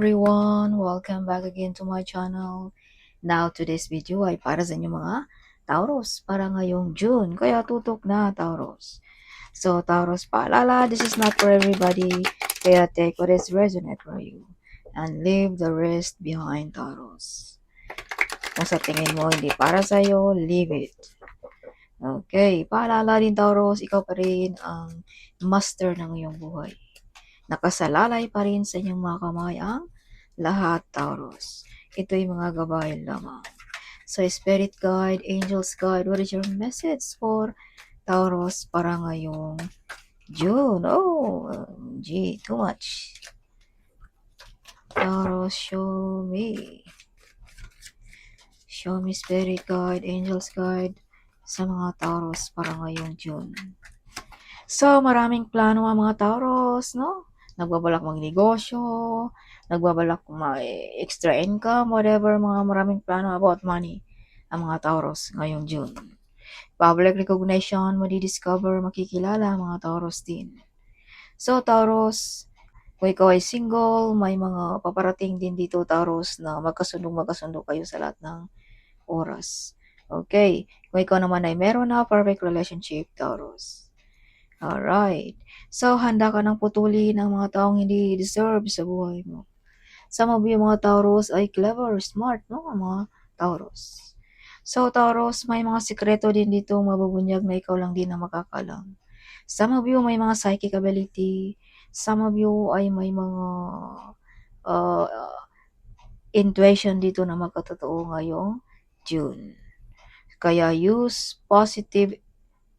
everyone! Welcome back again to my channel. Now, today's video ay para sa inyo mga Taurus para ngayong June. Kaya tutok na, Taurus. So, Taurus, paalala, this is not for everybody. Kaya take what is resonate for you and leave the rest behind, Taurus. Kung sa tingin mo hindi para sa'yo, leave it. Okay, paalala din, Taurus, ikaw pa rin ang master ng iyong buhay. Nakasalalay pa rin sa inyong mga kamay ang lahat, Taurus. Ito'y mga gabay lamang. So, Spirit Guide, Angels Guide, what is your message for Taurus para ngayong June? Oh, gee, too much. Taurus, show me. Show me Spirit Guide, Angels Guide sa mga Taurus para ngayong June. So, maraming plano ang mga Taurus, no? Nagbabalak magnegosyo, nagbabalak extra income, whatever, mga maraming plano about money ang mga Taurus ngayong June. Public recognition, madidiscover, makikilala ang mga Taurus din. So, Taurus, kung ikaw ay single, may mga paparating din dito, Taurus, na magkasundo kayo sa lahat ng oras. Okay. Kung ikaw naman ay meron na perfect relationship, Taurus. Alright. So, handa ka ng putulin ang mga taong hindi deserve sa buhay mo. Some of you mga Taurus ay clever, smart, no? Ang mga Taurus. So, Taurus, may mga sikreto din dito mabubunyag na ikaw lang din ang makakalam. Some of you may mga psychic ability. Some of you ay may mga uh, intuition dito na magkatotoo ngayong June. Kaya use positive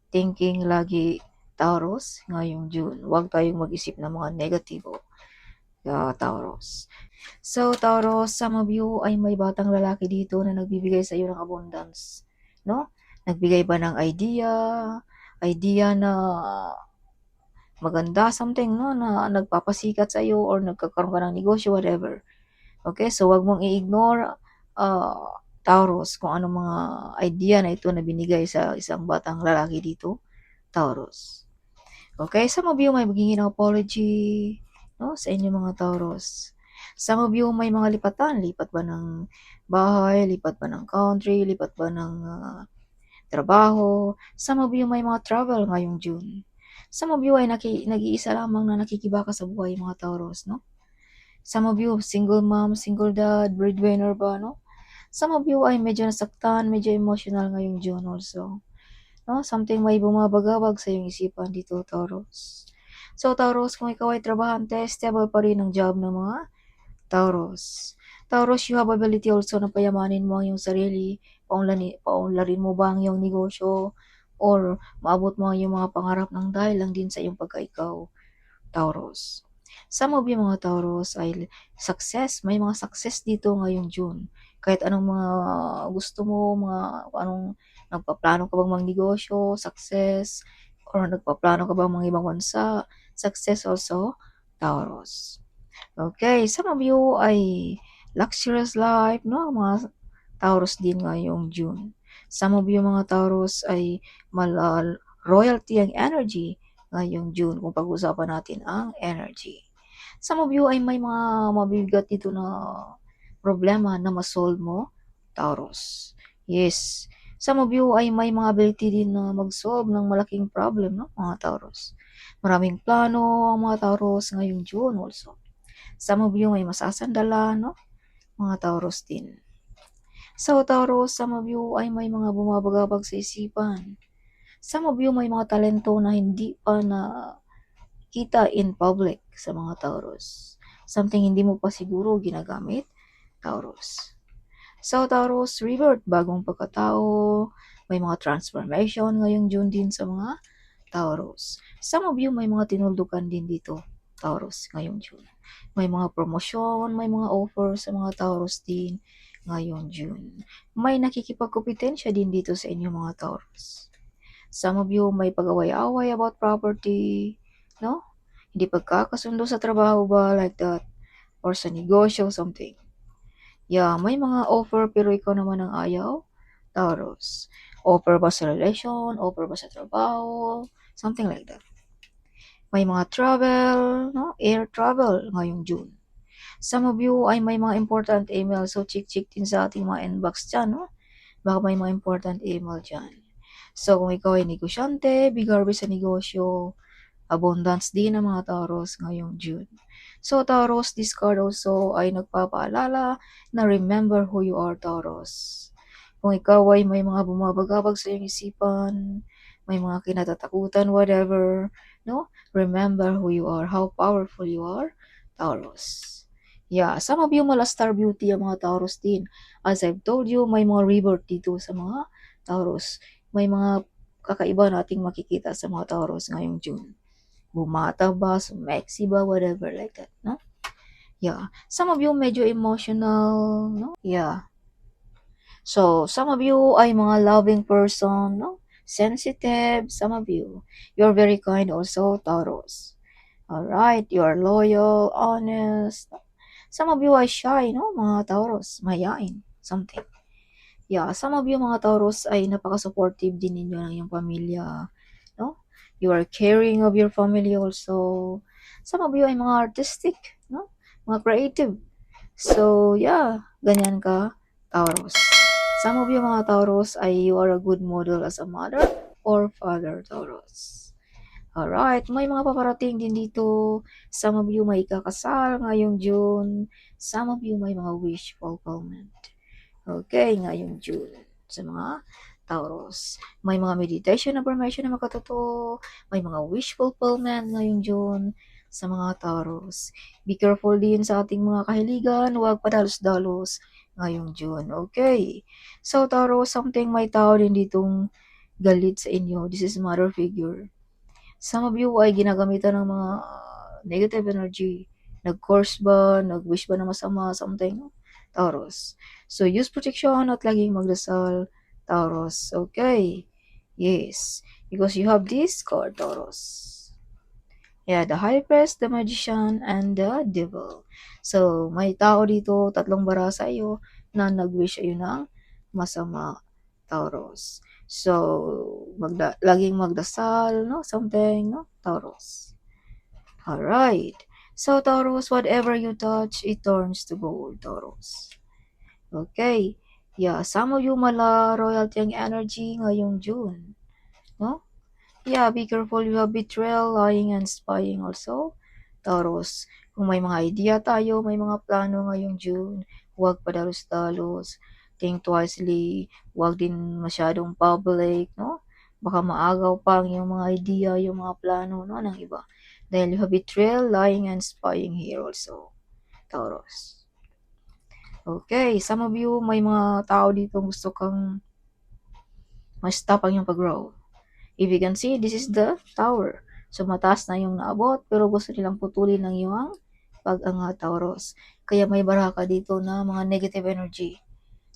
thinking lagi, Taurus, ngayong June. Huwag tayong mag-isip ng mga negatibo, Taurus. So, Taurus, some of you ay may batang lalaki dito na nagbibigay sa iyo ng abundance. No? Nagbigay ba ng idea na maganda, something, no? Na nagpapasikat sa iyo or nagkakaroon ka ng negosyo, whatever. Okay? So, huwag mong i-ignore, Taurus, kung anong mga idea na ito na binigay sa isang batang lalaki dito, Taurus. Okay, some of you may magiging apology, no, sa inyo mga Taurus. Some of you may mga lipatan, lipat ba ng bahay, lipat ba ng country, lipat ba ng trabaho. Some of you may mga travel ngayong June. Some of you ay nag-iisa lamang na nakikibaka sa buhay mga Taurus, no? Some of you single mom, single dad, breadwinner ba, no? Some of you ay medyo nasaktan, medyo emotional ngayong June also. No? Something may bumabagabag sa iyong isipan dito, Taurus. So, Taurus, kung ikaw ay trabahante, stable pa rin ang job ng mga Taurus. Taurus, you have ability also na payamanin mo ang iyong sarili, paunlarin mo ba ang iyong negosyo, or maabot mo ang iyong mga pangarap ng dahil lang din sa iyong pagkaikaw, Taurus. Some of you mga Taurus ay success, may mga success dito ngayong June. Kahit anong mga gusto mo, anong nagpaplano ka bang magnegosyo, success, or nagpaplano ka bang mga ibang bansa, success also, Taurus. Okay, some of you ay luxurious life, no? Mga Taurus din ngayong June. Some of you mga Taurus ay royalty ang energy ngayong June kung pag-usapan natin ang energy. Some of you ay may mga mabibigat dito na problema na masolve mo, Taurus. Yes. Some of you ay may mga ability din na mag-solve ng malaking problem, no, mga Taurus. Maraming plano ang mga Taurus ngayong June also. Some of you may masasandalan, no, mga Taurus din. So, Taurus, some of you ay may mga bumabagabag sa isipan. Some of you may mga talento na hindi pa na kita in public sa mga Taurus. Something hindi mo pa siguro ginagamit, Taurus. So, Taurus, rebirth, bagong pagkatao, may mga transformation ngayong June din sa mga Taurus. Some of you may mga tinuldukan din dito, Taurus, ngayong June. May mga promosyon, may mga offer sa mga Taurus din ngayong June. May nakikipagkompetensya din dito sa inyo mga Taurus. Some of you may pag-away-away about property, no? Hindi pagkakasundo sa trabaho ba, like that, or sa negosyo, something. Yeah, may mga offer pero ikaw naman ang ayaw, Taurus. Offer ba sa relation, offer ba sa trabaho, something like that. May mga travel, no? Air travel ngayong June. Some of you ay may mga important email, so check din sa ating mga inbox dyan, no? Baka may mga important email dyan. So, kung ikaw ay negosyante, big harvest sa negosyo, abundance din ng mga Taurus ngayong June. So, Taurus, this card also ay nagpapaalala na remember who you are, Taurus. Kung ikaw ay may mga bumabagabag sa iyong isipan, may mga kinatatakutan, whatever, no? Remember who you are, how powerful you are, Taurus. Yeah, some of you mala star beauty ang mga Taurus din. As I've told you, may mga rebirth dito sa mga Taurus. May mga kakaiba nating makikita sa mga Taurus ngayong June. Bumata ba, sumexy ba, whatever like that, no? Yeah. Some of you medyo emotional, no? Yeah. So, some of you ay mga loving person, no? Sensitive, some of you. You're very kind also, Taurus. Alright, you're loyal, honest. Some of you are shy, no? Mga Taurus, mayayain, something. Yeah, some of you mga Taurus ay napaka-supportive din ninyo ng iyong pamilya, no? You are caring of your family also. Some of you ay mga artistic, no? Mga creative. So, yeah, ganyan ka, Taurus. Some of you mga Taurus ay you are a good model as a mother or father, Taurus. Alright, may mga paparating din dito. Some of you may kakasal ngayong June. Some of you may mga wish fulfillment. Okay, ngayong June sa mga Taurus. May mga meditation affirmation na makatotoo. May mga wish fulfillment ngayong June sa mga Taurus. Be careful din sa ating mga kahiligan. Huwag padalos-dalos ngayong June. Okay. So, Taurus, something may tao din ditong galit sa inyo. This is mother figure. Some of you ay ginagamitan ng mga negative energy. Nag-curse ba? Nag-wish ba na masama? Something. Taurus. So, use protection at laging magdasal, Taurus. Okay. Yes. Because you have this card, Taurus. Yeah, the High Priest, the Magician, and the Devil. So, may tao dito, tatlong bara sa iyo, na nag-wish ayo ng masama, Taurus. So, laging magdasal, no? Something, no? Taurus. Alright. So, Taurus, whatever you touch, it turns to gold, Taurus. Okay. Yeah, some of you mala royalty ang energy ngayong June. No? Yeah, be careful. You have betrayal, lying, and spying also. Taurus, kung may mga idea tayo, may mga plano ngayong June, huwag padalos-dalos. Think twicely. Huwag din masyadong public, no? Baka maagaw pa ang yung mga idea, yung mga plano, no, ng iba. Dahil you have betrayal, lying, and spying here also. Taurus. Okay, some of you, may mga tao dito gusto kang ma-stop ang yung pag-grow. If you can see, this is the tower. So, mataas na yung naabot, pero gusto nilang putulin ng iyong pag-angat, Taurus. Kaya may baraka dito na mga negative energy.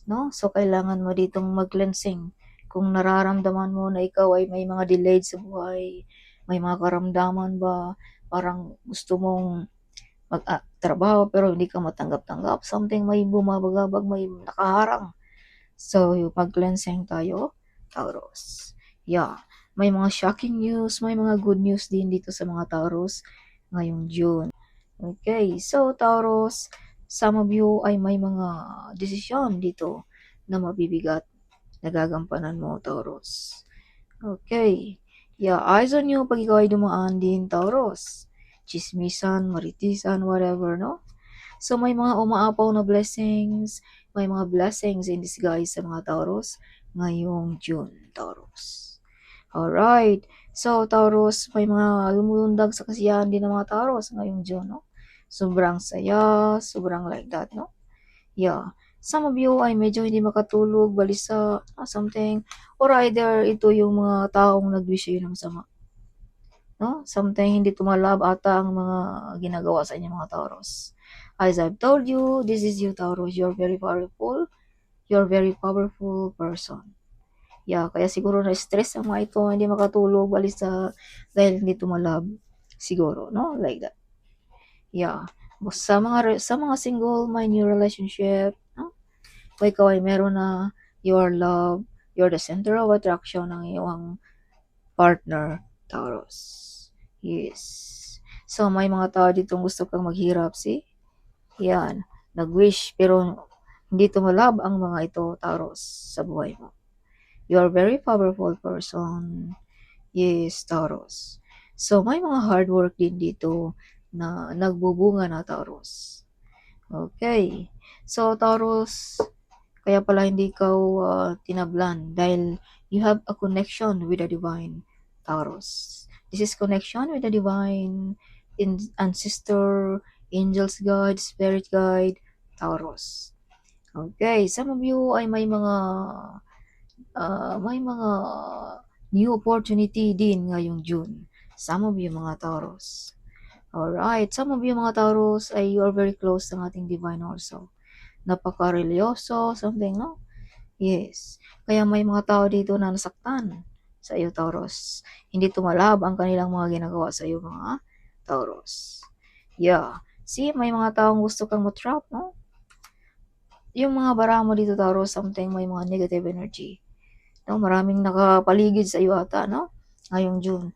No? So, kailangan mo ditong mag-cleansing. Kung nararamdaman mo na ikaw ay may mga delayed sa buhay, may mga karamdaman ba, parang gusto mong mag-trabaho pero hindi ka matanggap-tanggap, something may bumabagabag, may nakaharang. So, pag-cleansing tayo, Taurus. Yeah. May mga shocking news, may mga good news din dito sa mga Taurus ngayong June. Okay, so Taurus, some of you ay may mga desisyon dito na mabibigat na gagampanan mo, Taurus. Okay. Yeah, eyes on you pag ikaw ay dumaan din, Taurus. Chismisan, maritisan, whatever, no? So, may mga umaapaw na blessings, may mga blessings in disguise sa mga Taurus ngayong June, Taurus. Alright. So, Taurus, may mga lumulundag sa kasiyahan din ng mga Taurus ngayong June, no? Sobrang saya, sobrang like that, no? Yeah. Some of you ay medyo hindi makatulog, balisa, something. Or either ito yung mga taong nag-wish sa'yo ng sama. No? Something hindi tumalab ata ang mga ginagawa sa inyo mga Taurus. As I've told you, this is you, Taurus. You're very powerful. You're very powerful person. Yeah, kaya siguro na-stress ang mga ito, hindi makatulog, balisa, dahil hindi tumalab. Siguro, no? Like that. Yeah. Sa mga single, may new relationship, no? Kung ikaw ay meron na, you are love, you're the center of attraction ng iyong partner, Taurus. Yes. So, may mga tao ditong gusto kang maghirap, see? Yan, nag-wish pero hindi tumalab ang mga ito, Taurus, sa buhay mo. You are very powerful person. Yes, Taurus. So, may mga hard work din dito na nagbubunga na, Taurus. Okay. So, Taurus, kaya pala hindi ka tinablan dahil you have a connection with the divine, Taurus. This is connection with the divine, ancestor, angels guide, spirit guide, Taurus. Okay, some of you ay may mga new opportunity din ngayong June. Some of you mga Taurus. Alright, some of you mga Taurus ay you are very close sa ating divine also. Napaka-religyoso, something, no? Yes. Kaya may mga tao dito na nasaktan sa iyo, Taurus. Hindi tumalab ang kanilang mga ginagawa sa iyo, mga Taurus. Yeah. See, may mga taong gusto kang matrap, no? Yung mga bara mo dito, Taurus, something may mga negative energy. No, maraming nakapaligid sa iyo ata, no? Ngayong June.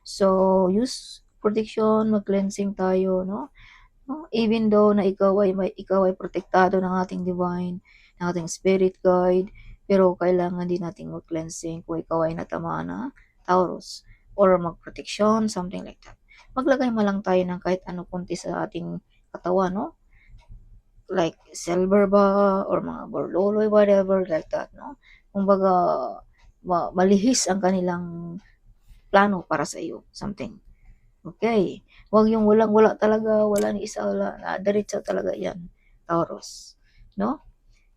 So, use protection, mag-cleansing tayo, no? No? Even though na ikaw ay protektado ng ating divine, ng ating spirit guide, pero kailangan din nating mag-cleansing kung ikaw ay natamaan na Taurus or mag-protection, something like that. Maglagay mo lang tayo ng kahit ano kunti sa ating katawan, no? Like silver ba or mga borloloy, whatever, like that, no? Kumbaga, malihis ang kanilang plano para sa iyo, something. Okay. Huwag yung walang-wala talaga, wala ni isa, wala na, diretso talaga yan, Taurus. No?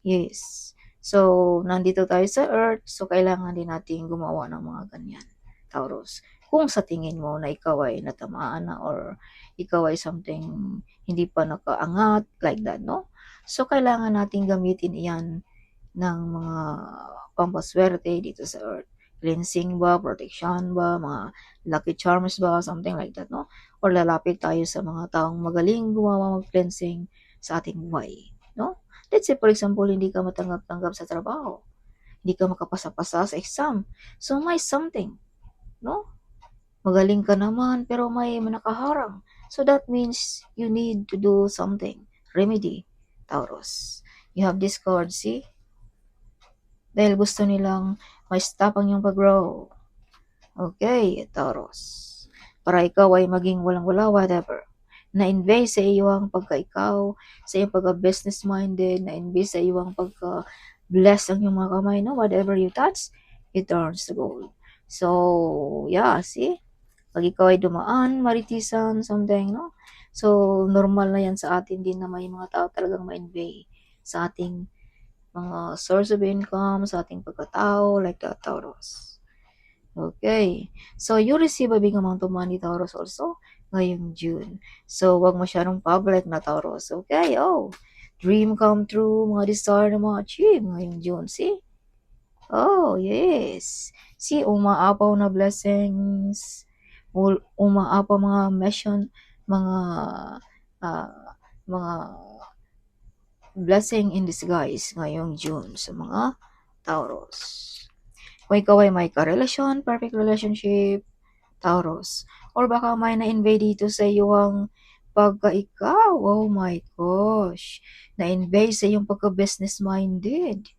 Yes. So, nandito tayo sa Earth, so kailangan din natin gumawa ng mga ganyan, Taurus. Kung sa tingin mo na ikaw ay natamaan na or ikaw ay something hindi pa nakaangat, like that, no? So, kailangan natin gamitin iyan ng mga pampaswerte dito sa Earth. Cleansing ba, protection ba, mga lucky charms ba, something like that, no? Or lalapit tayo sa mga taong magaling gumawa mag-cleansing sa ating buhay, no? Let's say, for example, hindi ka matanggap-tanggap sa trabaho, hindi ka makapasa-pasa sa exam. So, may something, no? Magaling ka naman, pero may nakaharang. So, that means you need to do something. Remedy, Taurus. You have this card, see? Dahil gusto nilang ma-stop ang iyong pag-grow. Okay, Taurus. Para ikaw ay maging walang-wala, whatever. Na-invade sa iyo ang pagka-ikaw, sa iyong pagka-business minded, na-invade sa iyo ang pagka-bless ang iyong mga kamay, no? Whatever you touch, it turns to gold. So, yeah, see? Pag ikaw ay dumaan, maritisan, something, no? So, normal na yan sa atin din na may mga tao talagang ma-invade sa ating mga source of income, sa ating pagkatao, like that, Taurus. Okay. So, you receive a big amount of money, Taurus, also ngayong June. So, wag masyadong public na, Taurus. Okay, oh. Dream come true, mga desire na mga achieve ngayong June. See? Oh, yes. See, umaapaw na blessings. Umaapaw mga mission, mga mga blessing in disguise ngayong June sa mga Taurus. Kung ikaw ay may karelasyon, perfect relationship, Taurus. Or baka may na-invade dito sa iyong pagka-ikaw. Oh my gosh. Na-invade sa iyong pagka-business minded.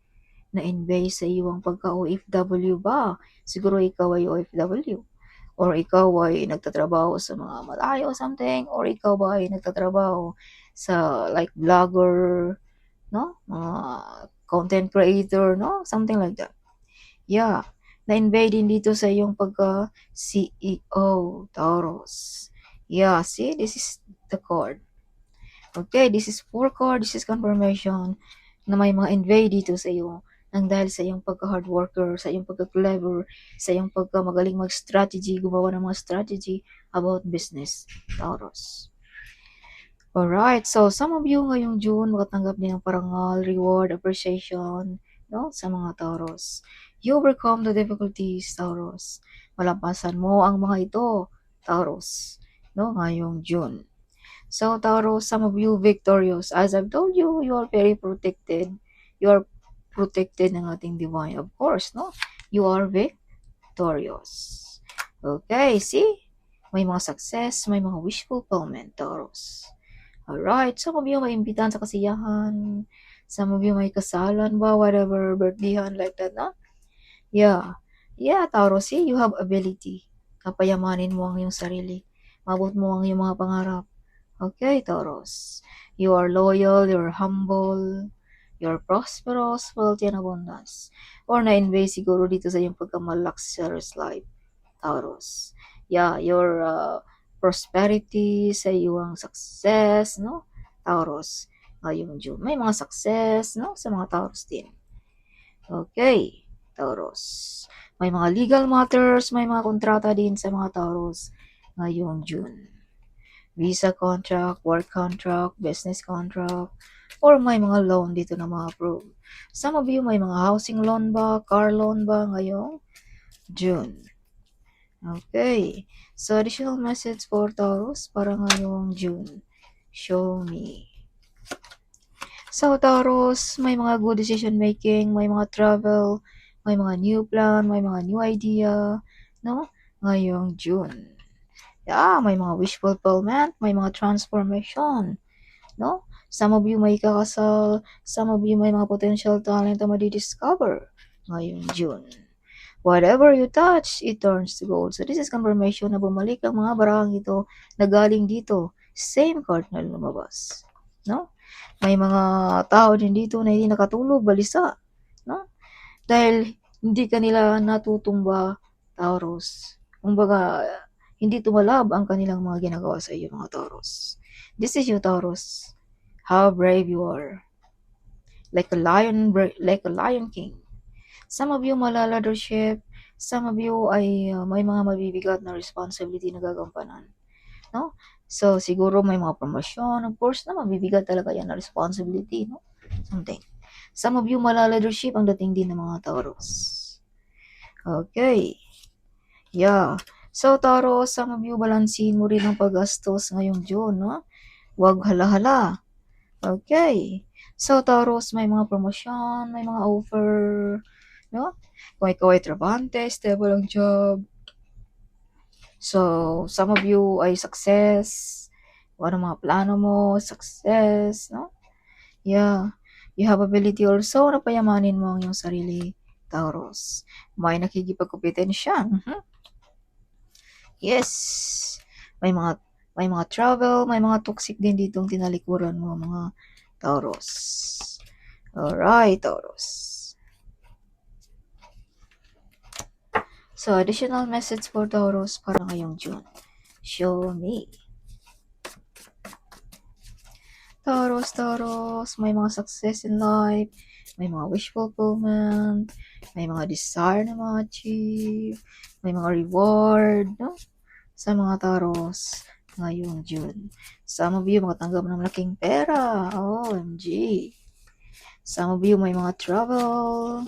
Na-invade sa iyong pagka-OFW ba? Siguro ikaw ay OFW. Or ikaw ay nagtatrabaho sa mga malayo something. Or ikaw ba ay nagtatrabaho sa like vlogger, no? Content creator, no? Something like that. Yeah. Na-invade din dito sa iyong pagka-CEO, Taurus. Yeah, see, this is the card. Okay, this is 4 card, this is confirmation na may mga invade dito sa iyo nang dahil sa iyong pagka-hard worker, sa iyong pagka-clever, sa iyong pagka-magaling mag-strategy, gumawa ng mga strategy about business, Taurus. Alright, so some of you ngayong June makatanggap din ng parangal, reward, appreciation, no, sa mga Taurus. You overcome the difficulties, Taurus. Malampasan mo ang mga ito, Taurus, no, ngayong June. So, Taurus, some of you victorious. As I've told you, you are very protected. You are protected ng ating divine. Of course, no? You are victorious. Okay, see? May mga success, may mga wish fulfillment, Taurus. Alright, some of you may imbitahan sa kasiyahan, some of you may kasalan ba, whatever, birthdayhan like that, no? Yeah. Yeah, Taurus, see, you have ability. Kapayamanin mo ang iyong sarili. Maabot mo ang iyong mga pangarap. Okay, Taurus. You are loyal, you're humble, you're prosperous, wealthy, and abundance. Or na-invade siguro dito sa iyong pagka-luxurious life, Taurus. Yeah, your prosperity, sa iyong success, no? Taurus. Ngayong June. May mga success, no? Sa mga Taurus din. Okay, Taurus. May mga legal matters, may mga kontrata din sa mga Taurus ngayong June. Visa contract, work contract, business contract, or may mga loan dito na ma-approve. Some of you may mga housing loan ba, car loan ba ngayong June. Okay, so additional message for Taurus para ngayong June. Show me. So, Taurus, may mga good decision making, may mga travel, may mga new plan, may mga new idea, no? Ngayong June. Yeah, may mga wish fulfillment, may mga transformation, no? Some of you may kakasal, some of you may mga potential talent na madidiscover ngayong June. Whatever you touch, it turns to gold. So this is confirmation na bumalik ang mga barang ito na galing dito. Same card na lumabas, no? May mga tao din dito na hindi nakatulog, balisa, no? Dahil hindi kanila natutumba, Taurus. Kumbaga, hindi tumalab ang kanilang mga ginagawa sa iyo, mga Taurus. This is you, Taurus. How brave you are. Like a lion king. Some of you leadership, some of you ay may mga mabibigat na responsibility na gagampanan, no? So, siguro may mga promosyon, of course na mabibigat talaga yan na responsibility, no? Something. Some of you leadership ang dating din ng mga Taurus. Okay. Yeah. So, Taurus, some of you balansin mo rin ang paggastos ngayong June, no? Huwag hala-hala. Okay. So, Taurus, may mga promosyon, may mga offer, no? Kung ikaw ay trabante, stable ang job. So, some of you ay success. Kung ano mga plano mo, success, no? Yeah. You have ability also na payamanin mo ang iyong sarili, Taurus. May nakikipagkompetensya. Yes. May mga travel, may mga toxic din ditong tinalikuran mo, mga Taurus. Alright, Taurus. So, additional message for Taurus para ngayong June. Show me. Taurus, may mga success in life, may mga wish fulfillment, may mga desire na ma-achieve, may mga reward, no? Sa mga Taurus ngayong June. Some of you makatanggap ng malaking pera. OMG. Some of you may mga travel.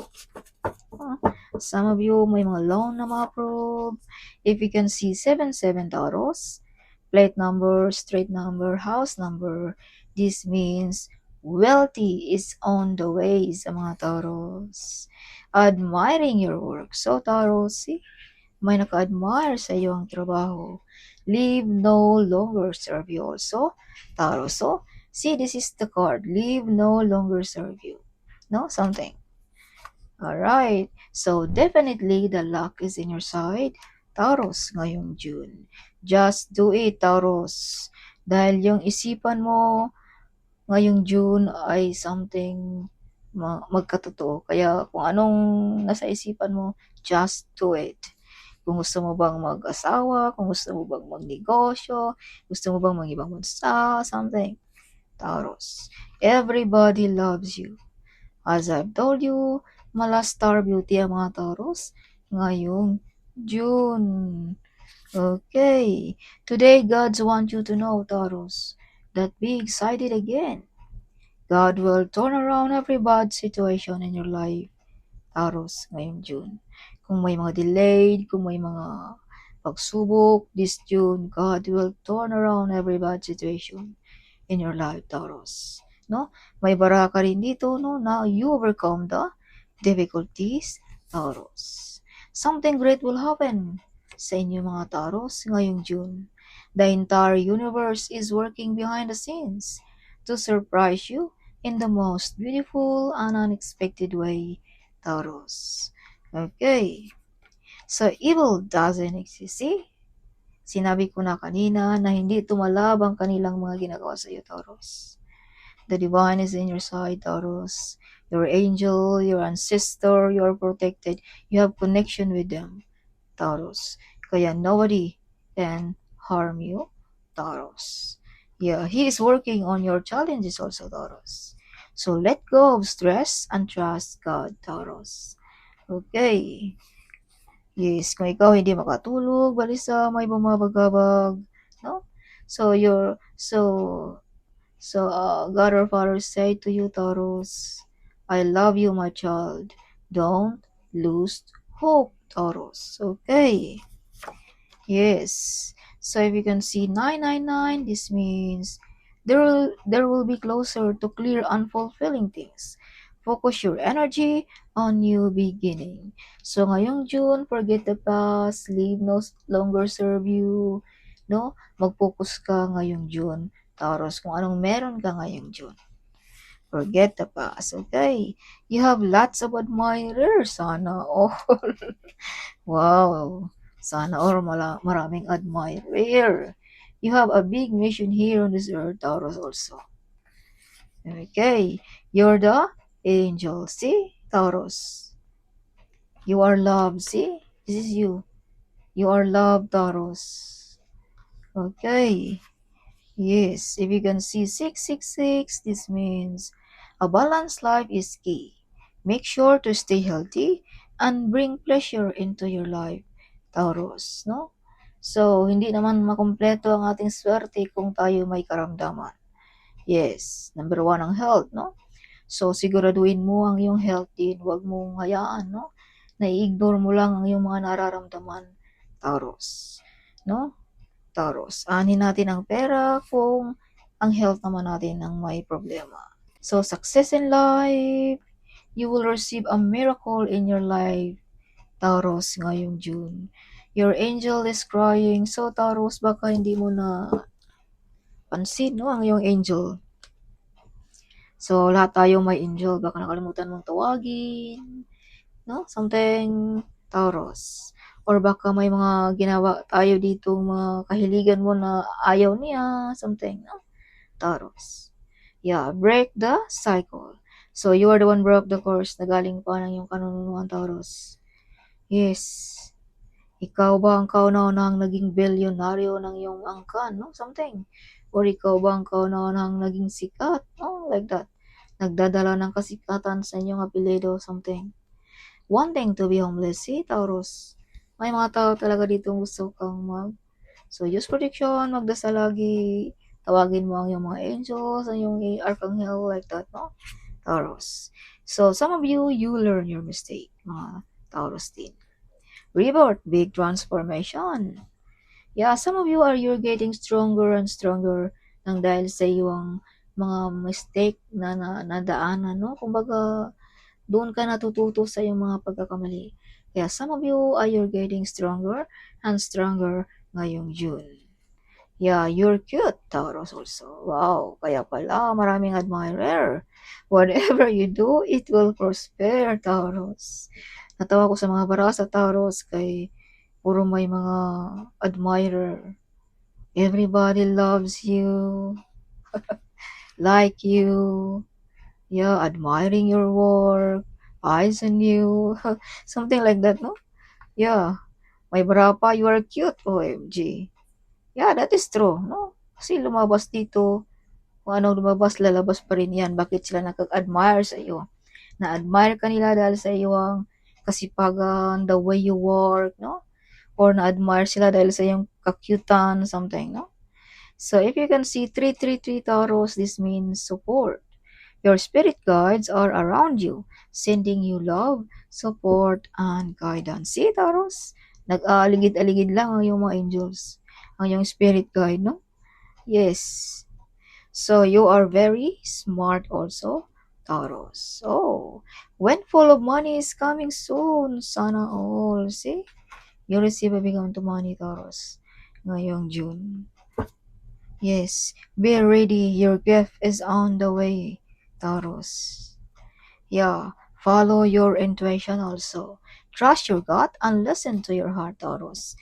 Some of you may mga loan na ma-approve. If you can see 77 Taurus, plate number, street number, house number, this means wealthy is on the way sa mga Taurus. Admiring your work. So Taurus, see, may naka-admire sa iyo ang trabaho. Leave no longer serve you also. Taurus, so, see, this is the card. Leave no longer serve you. No? Something. Alright. So, definitely, the luck is in your side. Taurus, ngayong June. Just do it, Taurus. Dahil yung isipan mo ngayong June ay something magkatotoo. Kaya kung anong nasa isipan mo, just do it. Kung gusto mo bang mag-asawa, kung gusto mo bang magnegosyo, gusto mo bang mag-ibang bansa, something. Taurus. Everybody loves you. As I've told you, star beauty ang mga Taurus ngayong June. Okay. Today, God's want you to know, Taurus, that be excited again. God will turn around every bad situation in your life, Taurus, ngayong June. Kung may mga delayed, kung may mga pagsubok, this June, God will turn around every bad situation in your life, Taurus. No? May baraka rin dito, no? Now you overcome the difficulties, Taurus. Something great will happen sa inyo mga Taurus ngayong June. The entire universe is working behind the scenes to surprise you in the most beautiful and unexpected way, Taurus. Okay, so evil doesn't exist. See? Sinabi ko na kanina na hindi tumalab ang kanilang mga ginagawa sa iyo, Taurus. The divine is in your side, Taurus. Your angel, your ancestor, you are protected. You have connection with them, Taurus. Kaya nobody can harm you, Taurus. Yeah, he is working on your challenges also, Taurus. So let go of stress and trust God, Taurus. Okay. Yes, kung ikaw hindi makatulog, balisa, may bumabagabag, no? So you're God our Father say to you, Taurus, I love you, my child. Don't lose hope, Taurus. Okay. Yes. So if you can see 999, this means there will be closer to clear unfulfilling things. Focus your energy on new beginning. So ngayong June, forget the past, leave no longer serve you. No? Mag-focus ka ngayong June. Taurus, kung anong meron ka ngayong June. Forget the past, okay? You have lots of admirers, sana all. Wow! Sana all maraming admirer. You have a big mission here on this earth, Taurus also. Okay, you're the angel. See, Taurus. You are love. See, this is you. You are love, Taurus. Okay. Yes, if you can see 666, this means a balanced life is key. Make sure to stay healthy and bring pleasure into your life, Taurus, no? So, hindi naman makumpleto ang ating swerte kung tayo may karamdaman. Yes, number one ang health, no? So, siguraduhin mo ang iyong health din. Huwag mong hayaan, no? Na i-ignore mo lang ang iyong mga nararamdaman, Taurus, no? Taurus, anin natin ang pera kung ang health naman natin ang may problema. So, success in life, you will receive a miracle in your life, Taurus, ngayong June. Your angel is crying. So, Taurus, baka hindi mo na pansin, no, ang iyong angel. So, lahat tayo may angel. Baka nakalimutan mong tawagin, no? Something, Taurus. Or baka may mga ginawa tayo dito, mga kahiligan mo na ayaw niya, something, no? Taurus. Yeah, break the cycle. So, you are the one broke the course na galing pa ng iyong kanunuan, Taurus. Yes. Ikaw ba ang kauna-unahang naging bilyonaryo ng iyong angkan, no? Something. Or ikaw ba ang kauna-unahang naging sikat? Oh, like that. Nagdadala ng kasikatan sa inyong apelyido, something. Wanting to be homeless, si Taurus. May mga tao talaga dito gusto kang So, use protection, magdasal lagi, tawagin mo ang iyong mga angels, ang iyong archangel, like that, no? Taurus. So, some of you, you learn your mistake, mga Taurus din. Rebirth, big transformation. Yeah, some of you you're getting stronger and stronger nang dahil sa iyong mga mistake na nadaanan, no? Kumbaga, doon ka natututo sa iyong mga pagkakamali. Kaya some of you you're getting stronger and stronger ngayong June. Yeah, you're cute, Taurus also. Wow, kaya pala maraming admirer. Whatever you do, it will prosper, Taurus. Natawa ko sa mga bara sa Taurus kay puro may mga admirer. Everybody loves you, like you, yeah, admiring your work, eyes on you, something like that, no? Yeah, may bara pa, you are cute, OMG. Yeah, that is true, no? Kasi lumabas dito, kung ano lumabas, lalabas pa rin yan. Bakit sila nakag-admire sa iyo? Na-admire ka nila dahil sa iyong kasipagan, the way you work, no? Or na-admire sila dahil sa iyong kakyutan, something, no? So if you can see 333 Taurus, this means support. Your spirit guides are around you, sending you love, support, and guidance. See, Taurus? Nag-aaligid-aligid lang ang iyong mga angels. Ang iyong spirit guide, no? Yes. So you are very smart also, Taurus. Oh, when full of money is coming soon, sana all. See? You receive a big amount of money, Taurus, ngayong June. Yes, be ready. Your gift is on the way, Taurus. Yeah, follow your intuition also. Trust your gut and listen to your heart, Taurus.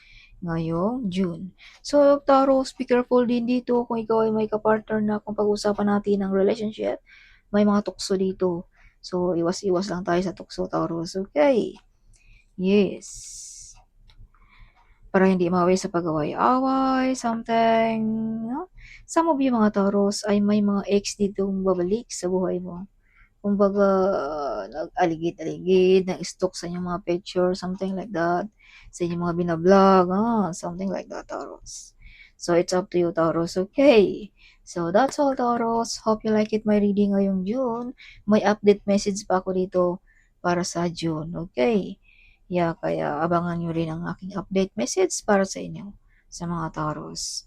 Ngayong June. So, Taurus, be careful din dito kung ikaw ay may kapartner na kung pag-usapan natin ng relationship, may mga tukso dito. So, iwas-iwas lang tayo sa tukso, Taurus. Okay? Yes. Para hindi maway sa pag-away-away, something, no? Some of you mga Taurus ay may mga ex ditong babalik sa buhay mo. Kumbaga, nag-aligid-aligid, nag-stalk sa inyong mga picture, something like that. Sa inyong mga binablog, something like that, Taurus. So, it's up to you, Taurus. Okay. So, that's all, Taurus. Hope you like it, my reading ngayong June. May update message pa ako dito para sa June. Okay. Yeah, kaya abangan nyo rin ang aking update message para sa inyo, sa mga Taurus,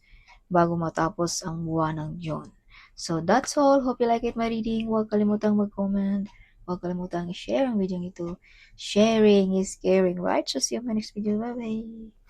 bago matapos ang buwan ng June. So, that's all. Hope you like it, my reading. Huwag kalimutang mag-comment. Huwag kalimutang i-share ang video ito. Sharing is caring, right? So, see you in my next video. Bye-bye.